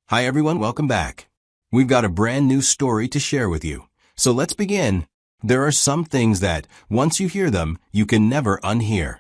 Hi everyone, welcome back. We've got a brand new story to share with you. So let's begin. There are some things that, once you hear them, you can never unhear.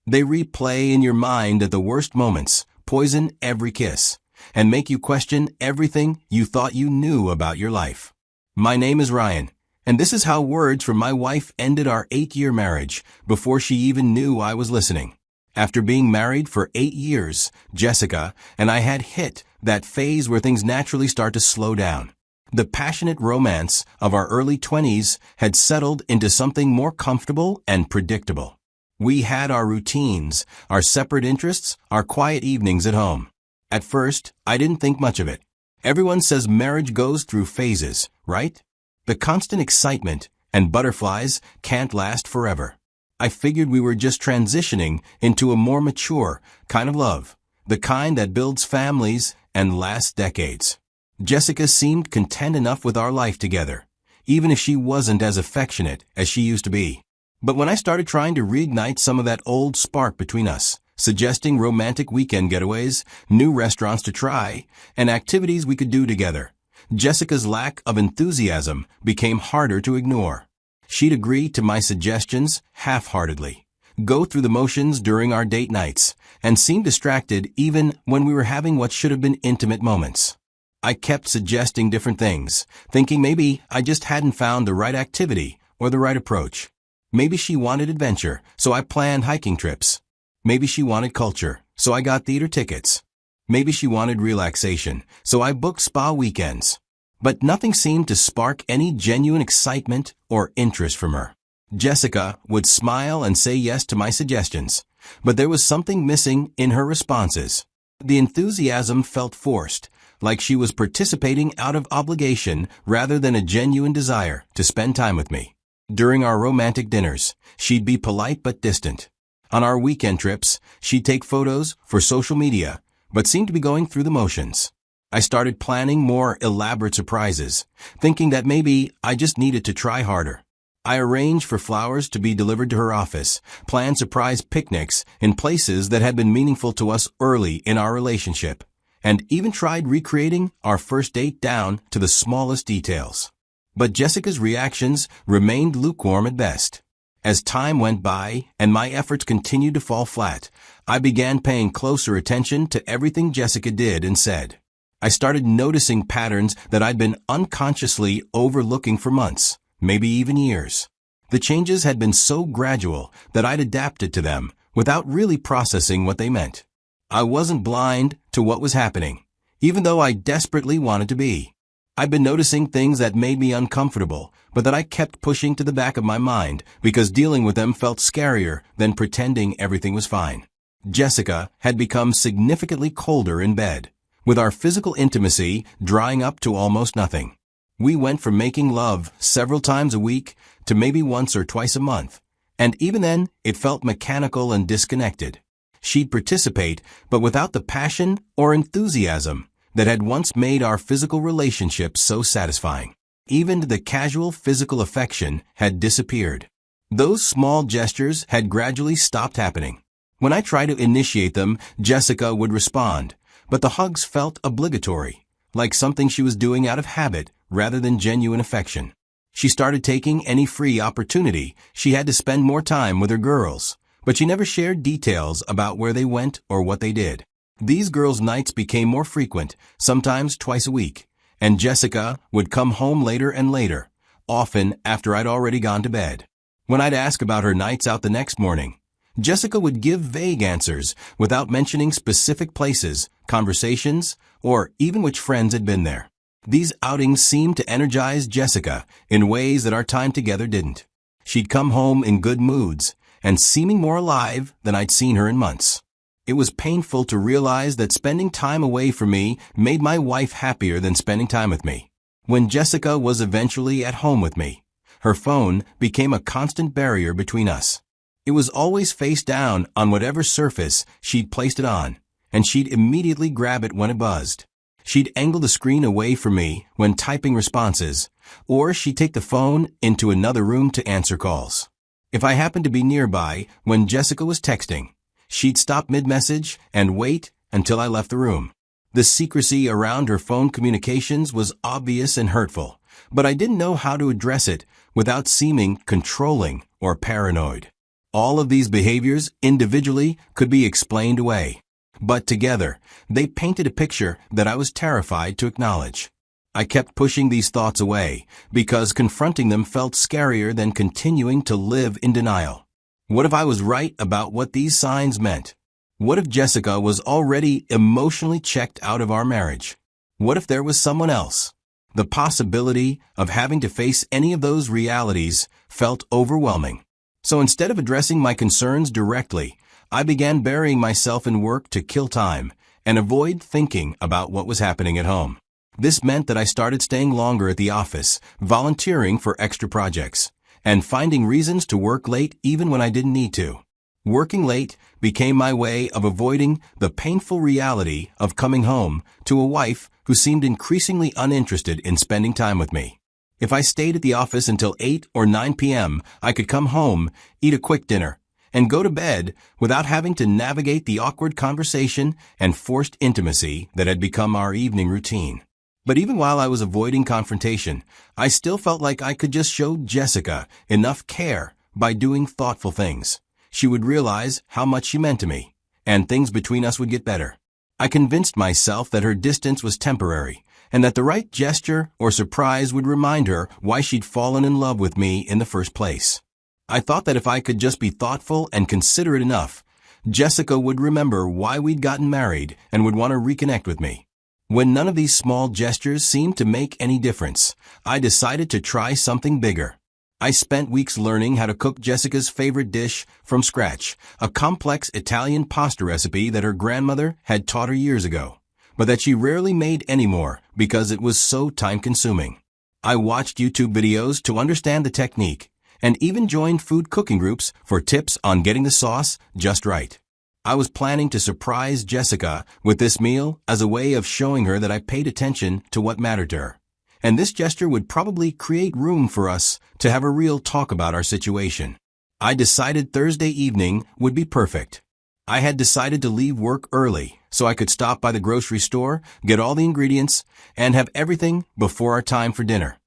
They replay in your mind at the worst moments, poison every kiss, and make you question everything you thought you knew about your life. My name is Ryan, and this is how words from my wife ended our 8-year marriage before she even knew I was listening. After being married for 8 years, Jessica and I had hit that phase where things naturally start to slow down. The passionate romance of our early 20s had settled into something more comfortable and predictable. We had our routines, our separate interests, our quiet evenings at home. At first, I didn't think much of it. Everyone says marriage goes through phases, right? The constant excitement and butterflies can't last forever. I figured we were just transitioning into a more mature kind of love, the kind that builds families and lasts decades. Jessica seemed content enough with our life together, even if she wasn't as affectionate as she used to be. But when I started trying to reignite some of that old spark between us, suggesting romantic weekend getaways, new restaurants to try, and activities we could do together, Jessica's lack of enthusiasm became harder to ignore. She'd agree to my suggestions half-heartedly, go through the motions during our date nights, and seem distracted even when we were having what should have been intimate moments. I kept suggesting different things, thinking maybe I just hadn't found the right activity or the right approach. Maybe she wanted adventure, so I planned hiking trips. Maybe she wanted culture, so I got theater tickets. Maybe she wanted relaxation, so I booked spa weekends. But nothing seemed to spark any genuine excitement or interest from her. Jessica would smile and say yes to my suggestions, but there was something missing in her responses. The enthusiasm felt forced, like she was participating out of obligation rather than a genuine desire to spend time with me. During our romantic dinners, she'd be polite but distant. On our weekend trips, she'd take photos for social media, but seemed to be going through the motions. I started planning more elaborate surprises, thinking that maybe I just needed to try harder. I arranged for flowers to be delivered to her office, planned surprise picnics in places that had been meaningful to us early in our relationship, and even tried recreating our first date down to the smallest details. But Jessica's reactions remained lukewarm at best. As time went by and my efforts continued to fall flat, I began paying closer attention to everything Jessica did and said. I started noticing patterns that I'd been unconsciously overlooking for months, maybe even years. The changes had been so gradual that I'd adapted to them without really processing what they meant. I wasn't blind to what was happening, even though I desperately wanted to be. I'd been noticing things that made me uncomfortable, but that I kept pushing to the back of my mind because dealing with them felt scarier than pretending everything was fine. Jessica had become significantly colder in bed, with our physical intimacy drying up to almost nothing. We went from making love several times a week to maybe once or twice a month, and even then it felt mechanical and disconnected. She'd participate, but without the passion or enthusiasm that had once made our physical relationship so satisfying. Even the casual physical affection had disappeared. Those small gestures had gradually stopped happening. When I tried to initiate them, Jessica would respond, but the hugs felt obligatory, like something she was doing out of habit rather than genuine affection. She started taking any free opportunity she had to spend more time with her girls, but she never shared details about where they went or what they did. These girls' nights became more frequent, sometimes twice a week, and Jessica would come home later and later, often after I'd already gone to bed. When I'd ask about her nights out the next morning, Jessica would give vague answers without mentioning specific places, conversations, or even which friends had been there. These outings seemed to energize Jessica in ways that our time together didn't. She'd come home in good moods and seeming more alive than I'd seen her in months. It was painful to realize that spending time away from me made my wife happier than spending time with me. When Jessica was eventually at home with me, her phone became a constant barrier between us. It was always face down on whatever surface she'd placed it on, and she'd immediately grab it when it buzzed. She'd angle the screen away from me when typing responses, or she'd take the phone into another room to answer calls. If I happened to be nearby when Jessica was texting, she'd stop mid-message and wait until I left the room. The secrecy around her phone communications was obvious and hurtful, but I didn't know how to address it without seeming controlling or paranoid. All of these behaviors individually could be explained away, but together they painted a picture that I was terrified to acknowledge. I kept pushing these thoughts away because confronting them felt scarier than continuing to live in denial. What if I was right about what these signs meant? What if Jessica was already emotionally checked out of our marriage? What if there was someone else? The possibility of having to face any of those realities felt overwhelming. So instead of addressing my concerns directly, I began burying myself in work to kill time and avoid thinking about what was happening at home. This meant that I started staying longer at the office, volunteering for extra projects, and finding reasons to work late even when I didn't need to. Working late became my way of avoiding the painful reality of coming home to a wife who seemed increasingly uninterested in spending time with me. If I stayed at the office until 8 or 9 p.m., I could come home, eat a quick dinner, and go to bed without having to navigate the awkward conversation and forced intimacy that had become our evening routine. But even while I was avoiding confrontation, I still felt like I could just show Jessica enough care by doing thoughtful things. She would realize how much she meant to me, and things between us would get better. I convinced myself that her distance was temporary, and that the right gesture or surprise would remind her why she'd fallen in love with me in the first place. I thought that if I could just be thoughtful and considerate enough, Jessica would remember why we'd gotten married and would want to reconnect with me. When none of these small gestures seemed to make any difference, I decided to try something bigger. I spent weeks learning how to cook Jessica's favorite dish from scratch, a complex Italian pasta recipe that her grandmother had taught her years ago, but that she rarely made anymore because it was so time-consuming. I watched YouTube videos to understand the technique, and even joined food cooking groups for tips on getting the sauce just right. I was planning to surprise Jessica with this meal as a way of showing her that I paid attention to what mattered to her. And this gesture would probably create room for us to have a real talk about our situation. I decided Thursday evening would be perfect. I had decided to leave work early so I could stop by the grocery store, get all the ingredients, and have everything before our time for dinner.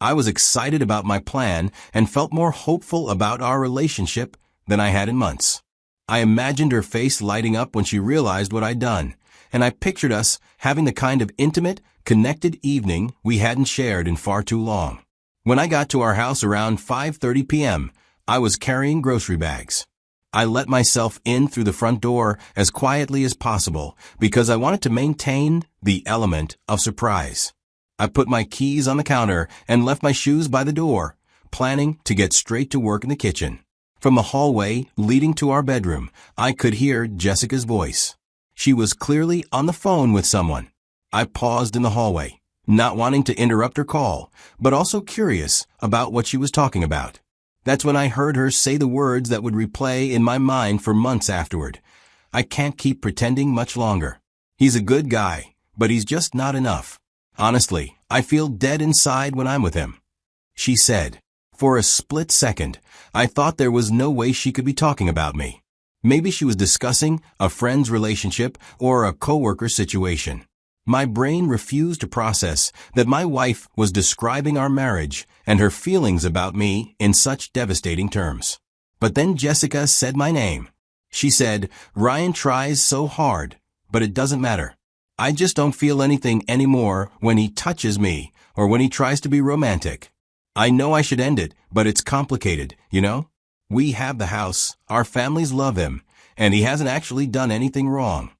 I was excited about my plan and felt more hopeful about our relationship than I had in months. I imagined her face lighting up when she realized what I'd done, and I pictured us having the kind of intimate, connected evening we hadn't shared in far too long. When I got to our house around 5:30 p.m., I was carrying grocery bags. I let myself in through the front door as quietly as possible because I wanted to maintain the element of surprise. I put my keys on the counter and left my shoes by the door, planning to get straight to work in the kitchen. From the hallway leading to our bedroom, I could hear Jessica's voice. She was clearly on the phone with someone. I paused in the hallway, not wanting to interrupt her call, but also curious about what she was talking about. That's when I heard her say the words that would replay in my mind for months afterward. I can't keep pretending much longer. He's a good guy, but he's just not enough. Honestly, I feel dead inside when I'm with him, she said. For a split second, I thought there was no way she could be talking about me. Maybe she was discussing a friend's relationship or a coworker situation. My brain refused to process that my wife was describing our marriage and her feelings about me in such devastating terms. But then Jessica said my name. She said, "Ryan tries so hard, but it doesn't matter. I just don't feel anything anymore when he touches me or when he tries to be romantic. I know I should end it, but it's complicated, you know? We have the house, our families love him, and he hasn't actually done anything wrong."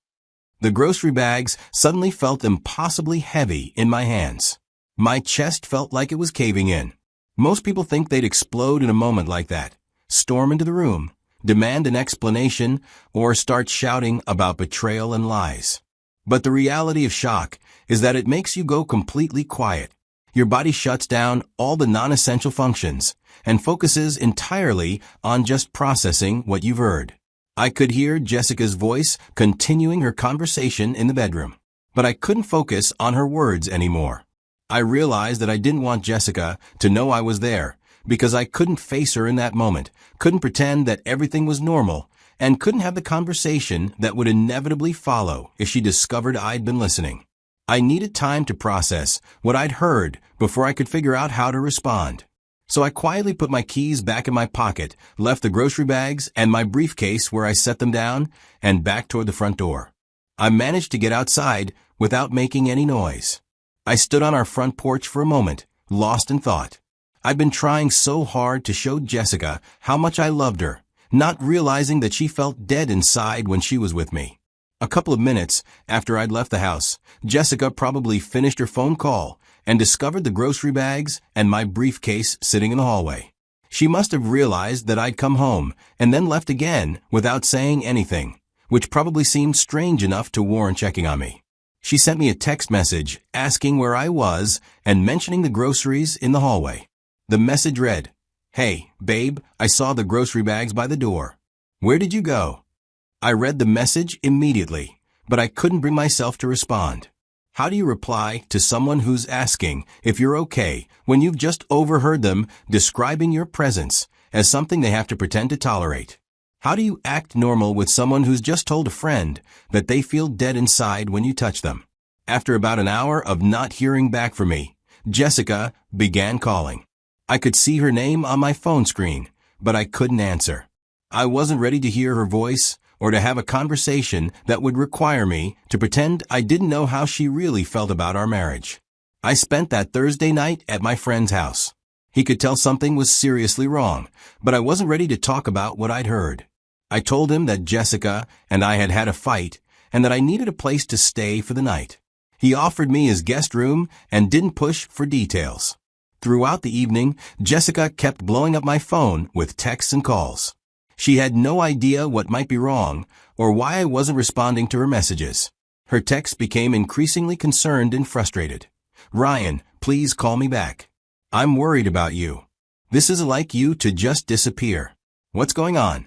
The grocery bags suddenly felt impossibly heavy in my hands. My chest felt like it was caving in. Most people think they'd explode in a moment like that, storm into the room, demand an explanation, or start shouting about betrayal and lies. But the reality of shock is that it makes you go completely quiet. Your body shuts down all the non-essential functions and focuses entirely on just processing what you've heard. I could hear Jessica's voice continuing her conversation in the bedroom, but I couldn't focus on her words anymore. I realized that I didn't want Jessica to know I was there because I couldn't face her in that moment, couldn't pretend that everything was normal, and couldn't have the conversation that would inevitably follow if she discovered I'd been listening. I needed time to process what I'd heard before I could figure out how to respond. So I quietly put my keys back in my pocket, left the grocery bags and my briefcase where I set them down, and backed toward the front door. I managed to get outside without making any noise. I stood on our front porch for a moment, lost in thought. I'd been trying so hard to show Jessica how much I loved her, not realizing that she felt dead inside when she was with me. A couple of minutes after I'd left the house, Jessica probably finished her phone call and discovered the grocery bags and my briefcase sitting in the hallway. She must have realized that I'd come home and then left again without saying anything, which probably seemed strange enough to warrant checking on me. She sent me a text message asking where I was and mentioning the groceries in the hallway. The message read, "Hey, babe, I saw the grocery bags by the door. Where did you go?" I read the message immediately, but I couldn't bring myself to respond. How do you reply to someone who's asking if you're okay when you've just overheard them describing your presence as something they have to pretend to tolerate? How do you act normal with someone who's just told a friend that they feel dead inside when you touch them? After about an hour of not hearing back from me, Jessica began calling. I could see her name on my phone screen, but I couldn't answer. I wasn't ready to hear her voice or to have a conversation that would require me to pretend I didn't know how she really felt about our marriage. I spent that Thursday night at my friend's house. He could tell something was seriously wrong, but I wasn't ready to talk about what I'd heard. I told him that Jessica and I had had a fight and that I needed a place to stay for the night. He offered me his guest room and didn't push for details. Throughout the evening, Jessica kept blowing up my phone with texts and calls. She had no idea what might be wrong or why I wasn't responding to her messages. Her texts became increasingly concerned and frustrated. "Ryan, please call me back. I'm worried about you. This isn't like you to just disappear. What's going on?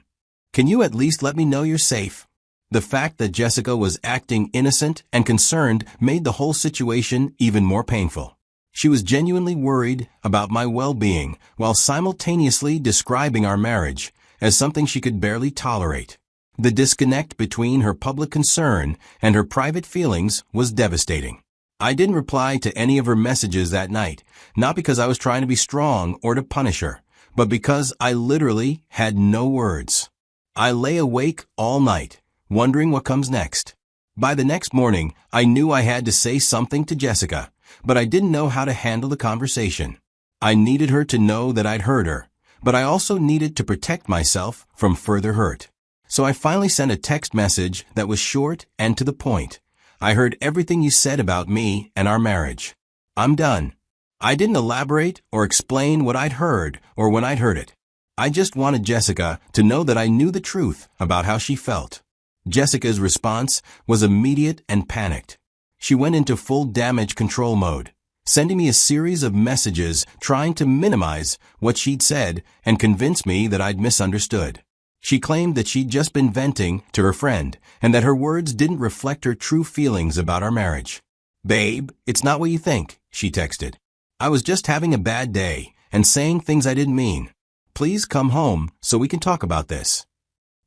Can you at least let me know you're safe?" The fact that Jessica was acting innocent and concerned made the whole situation even more painful. She was genuinely worried about my well-being while simultaneously describing our marriage as something she could barely tolerate. The disconnect between her public concern and her private feelings was devastating. I didn't reply to any of her messages that night, not because I was trying to be strong or to punish her, but because I literally had no words. I lay awake all night, wondering what comes next. By the next morning, I knew I had to say something to Jessica, but I didn't know how to handle the conversation. I needed her to know that I'd heard her, but I also needed to protect myself from further hurt. So I finally sent a text message that was short and to the point. "I heard everything you said about me and our marriage. I'm done." I didn't elaborate or explain what I'd heard or when I'd heard it. I just wanted Jessica to know that I knew the truth about how she felt. Jessica's response was immediate and panicked. She went into full damage control mode, sending me a series of messages trying to minimize what she'd said and convince me that I'd misunderstood. She claimed that she'd just been venting to her friend and that her words didn't reflect her true feelings about our marriage. "Babe, it's not what you think," she texted. "I was just having a bad day and saying things I didn't mean. Please come home so we can talk about this."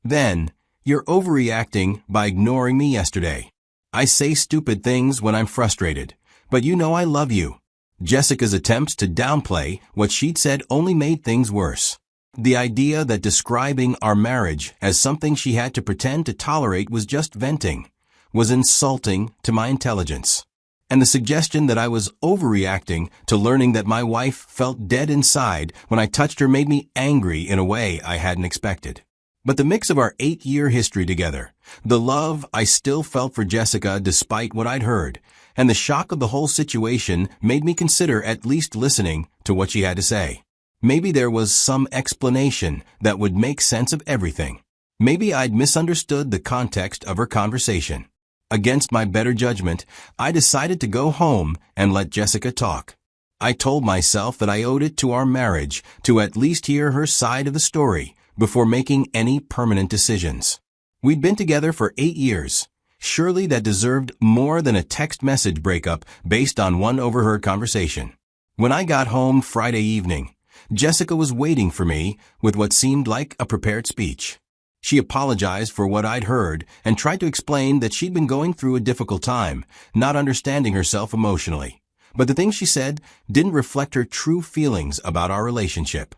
Then, "You're overreacting by ignoring me yesterday. I say stupid things when I'm frustrated, but you know I love you." Jessica's attempts to downplay what she'd said only made things worse. The idea that describing our marriage as something she had to pretend to tolerate was just venting was insulting to my intelligence. And the suggestion that I was overreacting to learning that my wife felt dead inside when I touched her made me angry in a way I hadn't expected. But the mix of our 8-year history together, the love I still felt for Jessica despite what I'd heard, and the shock of the whole situation made me consider at least listening to what she had to say. Maybe there was some explanation that would make sense of everything. Maybe I'd misunderstood the context of her conversation. Against my better judgment, I decided to go home and let Jessica talk. I told myself that I owed it to our marriage to at least hear her side of the story before making any permanent decisions. We'd been together for 8 years. Surely that deserved more than a text message breakup based on one overheard conversation. When I got home Friday evening, Jessica was waiting for me with what seemed like a prepared speech. She apologized for what I'd heard and tried to explain that she'd been going through a difficult time, not understanding herself emotionally. But the things she said didn't reflect her true feelings about our relationship.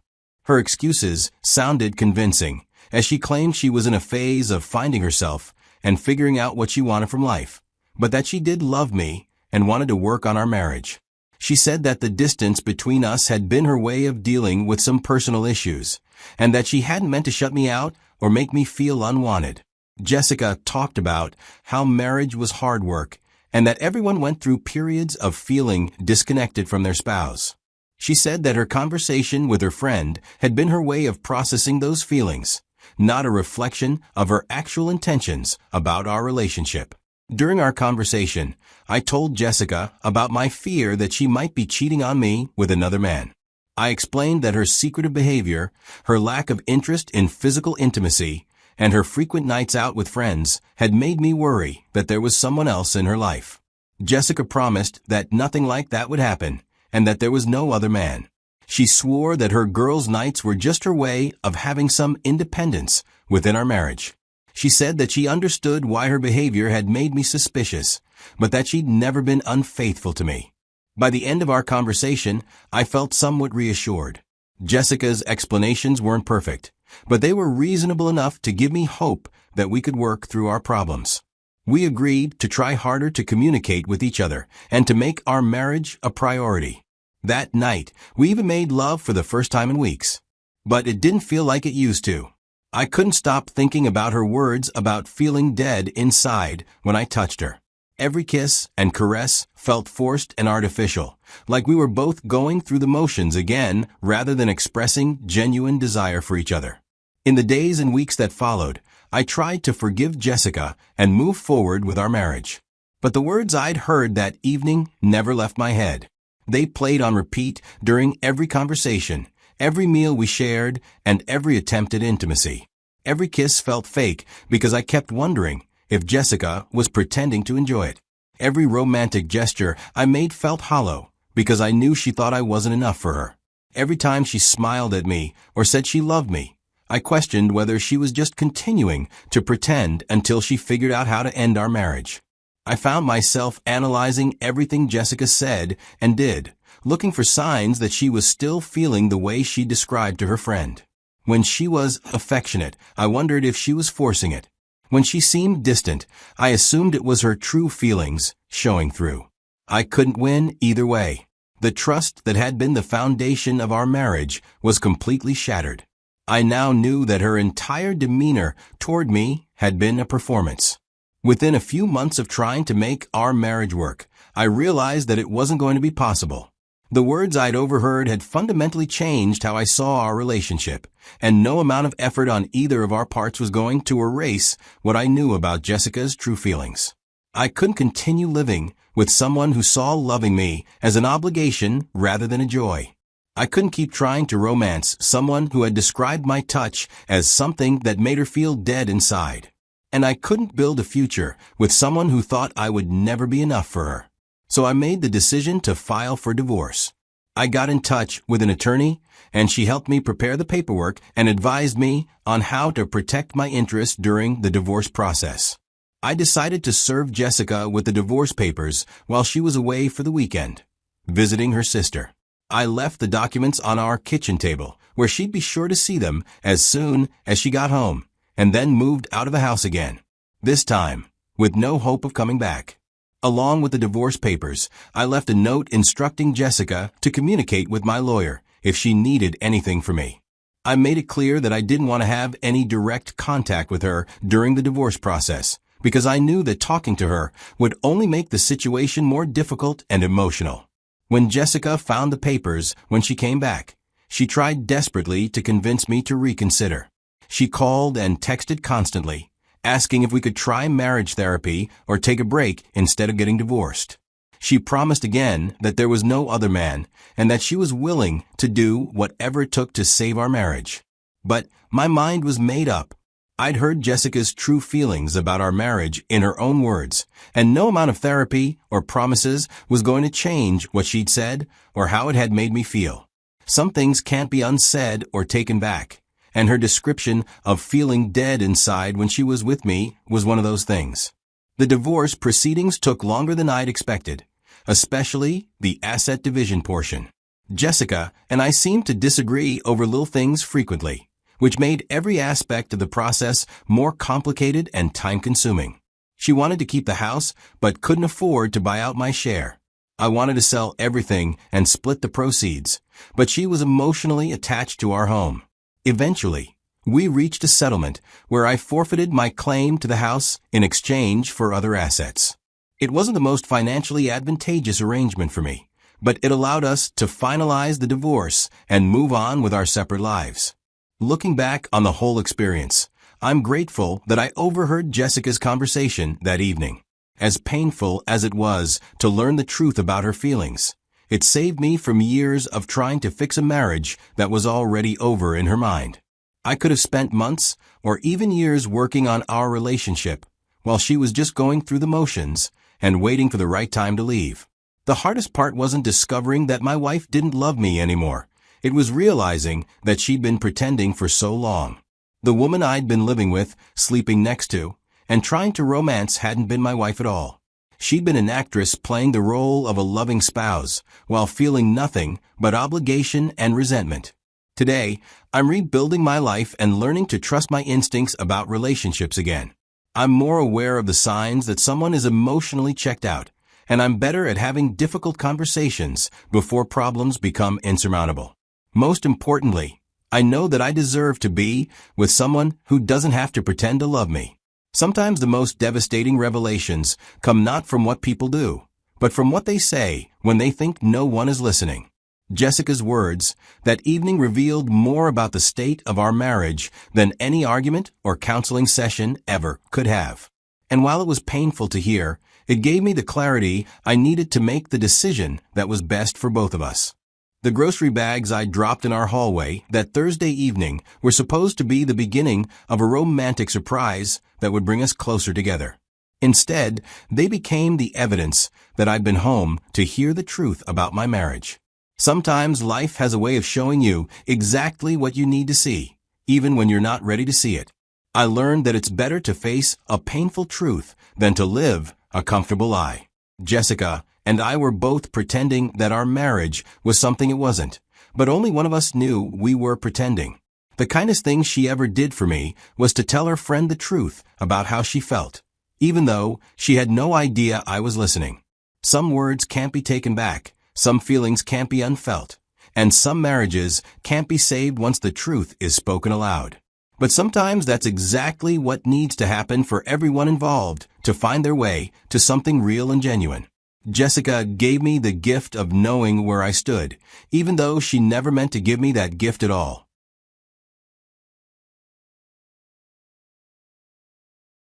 Her excuses sounded convincing, as she claimed she was in a phase of finding herself and figuring out what she wanted from life, but that she did love me and wanted to work on our marriage. She said that the distance between us had been her way of dealing with some personal issues, and that she hadn't meant to shut me out or make me feel unwanted. Jessica talked about how marriage was hard work and that everyone went through periods of feeling disconnected from their spouse. She said that her conversation with her friend had been her way of processing those feelings, not a reflection of her actual intentions about our relationship. During our conversation, I told Jessica about my fear that she might be cheating on me with another man. I explained that her secretive behavior, her lack of interest in physical intimacy, and her frequent nights out with friends had made me worry that there was someone else in her life. Jessica promised that nothing like that would happen and that there was no other man. She swore that her girls' nights were just her way of having some independence within our marriage. She said that she understood why her behavior had made me suspicious, but that she'd never been unfaithful to me. By the end of our conversation, I felt somewhat reassured. Jessica's explanations weren't perfect, but they were reasonable enough to give me hope that we could work through our problems. We agreed to try harder to communicate with each other and to make our marriage a priority. That night, we even made love for the first time in weeks. But it didn't feel like it used to. I couldn't stop thinking about her words about feeling dead inside when I touched her. Every kiss and caress felt forced and artificial, like we were both going through the motions again rather than expressing genuine desire for each other. In the days and weeks that followed, I tried to forgive Jessica and move forward with our marriage. But the words I'd heard that evening never left my head. They played on repeat during every conversation, every meal we shared, and every attempt at intimacy. Every kiss felt fake because I kept wondering if Jessica was pretending to enjoy it. Every romantic gesture I made felt hollow because I knew she thought I wasn't enough for her. Every time she smiled at me or said she loved me, I questioned whether she was just continuing to pretend until she figured out how to end our marriage. I found myself analyzing everything Jessica said and did, looking for signs that she was still feeling the way she described to her friend. When she was affectionate, I wondered if she was forcing it. When she seemed distant, I assumed it was her true feelings showing through. I couldn't win either way. The trust that had been the foundation of our marriage was completely shattered. I now knew that her entire demeanor toward me had been a performance. Within a few months of trying to make our marriage work, I realized that it wasn't going to be possible. The words I'd overheard had fundamentally changed how I saw our relationship, and no amount of effort on either of our parts was going to erase what I knew about Jessica's true feelings. I couldn't continue living with someone who saw loving me as an obligation rather than a joy. I couldn't keep trying to romance someone who had described my touch as something that made her feel dead inside. And I couldn't build a future with someone who thought I would never be enough for her. So I made the decision to file for divorce. I got in touch with an attorney, and she helped me prepare the paperwork and advised me on how to protect my interests during the divorce process. I decided to serve Jessica with the divorce papers while she was away for the weekend, visiting her sister. I left the documents on our kitchen table, where she'd be sure to see them as soon as she got home, and then moved out of the house again, this time with no hope of coming back. Along with the divorce papers, I left a note instructing Jessica to communicate with my lawyer if she needed anything from me. I made it clear that I didn't want to have any direct contact with her during the divorce process because I knew that talking to her would only make the situation more difficult and emotional. When Jessica found the papers when she came back, she tried desperately to convince me to reconsider. She called and texted constantly, asking if we could try marriage therapy or take a break instead of getting divorced. She promised again that there was no other man and that she was willing to do whatever it took to save our marriage. But my mind was made up. I'd heard Jessica's true feelings about our marriage in her own words, and no amount of therapy or promises was going to change what she'd said or how it had made me feel. Some things can't be unsaid or taken back, and her description of feeling dead inside when she was with me was one of those things. The divorce proceedings took longer than I'd expected, especially the asset division portion. Jessica and I seemed to disagree over little things frequently, which made every aspect of the process more complicated and time-consuming. She wanted to keep the house, but couldn't afford to buy out my share. I wanted to sell everything and split the proceeds, but she was emotionally attached to our home. Eventually, we reached a settlement where I forfeited my claim to the house in exchange for other assets. It wasn't the most financially advantageous arrangement for me, but it allowed us to finalize the divorce and move on with our separate lives. Looking back on the whole experience, I'm grateful that I overheard Jessica's conversation that evening. As painful as it was to learn the truth about her feelings, it saved me from years of trying to fix a marriage that was already over in her mind. I could have spent months or even years working on our relationship while she was just going through the motions and waiting for the right time to leave. The hardest part wasn't discovering that my wife didn't love me anymore. It was realizing that she'd been pretending for so long. The woman I'd been living with, sleeping next to, and trying to romance hadn't been my wife at all. She'd been an actress playing the role of a loving spouse while feeling nothing but obligation and resentment. Today, I'm rebuilding my life and learning to trust my instincts about relationships again. I'm more aware of the signs that someone is emotionally checked out, and I'm better at having difficult conversations before problems become insurmountable. Most importantly, I know that I deserve to be with someone who doesn't have to pretend to love me. Sometimes the most devastating revelations come not from what people do, but from what they say when they think no one is listening. Jessica's words that evening revealed more about the state of our marriage than any argument or counseling session ever could have. And while it was painful to hear, it gave me the clarity I needed to make the decision that was best for both of us. The grocery bags I dropped in our hallway that Thursday evening were supposed to be the beginning of a romantic surprise that would bring us closer together. Instead, they became the evidence that I'd been home to hear the truth about my marriage. Sometimes life has a way of showing you exactly what you need to see, even when you're not ready to see it. I learned that it's better to face a painful truth than to live a comfortable lie. Jessica and I were both pretending that our marriage was something it wasn't, but only one of us knew we were pretending. The kindest thing she ever did for me was to tell her friend the truth about how she felt, even though she had no idea I was listening. Some words can't be taken back, some feelings can't be unfelt, and some marriages can't be saved once the truth is spoken aloud. But sometimes that's exactly what needs to happen for everyone involved to find their way to something real and genuine. Jessica gave me the gift of knowing where I stood, even though she never meant to give me that gift at all.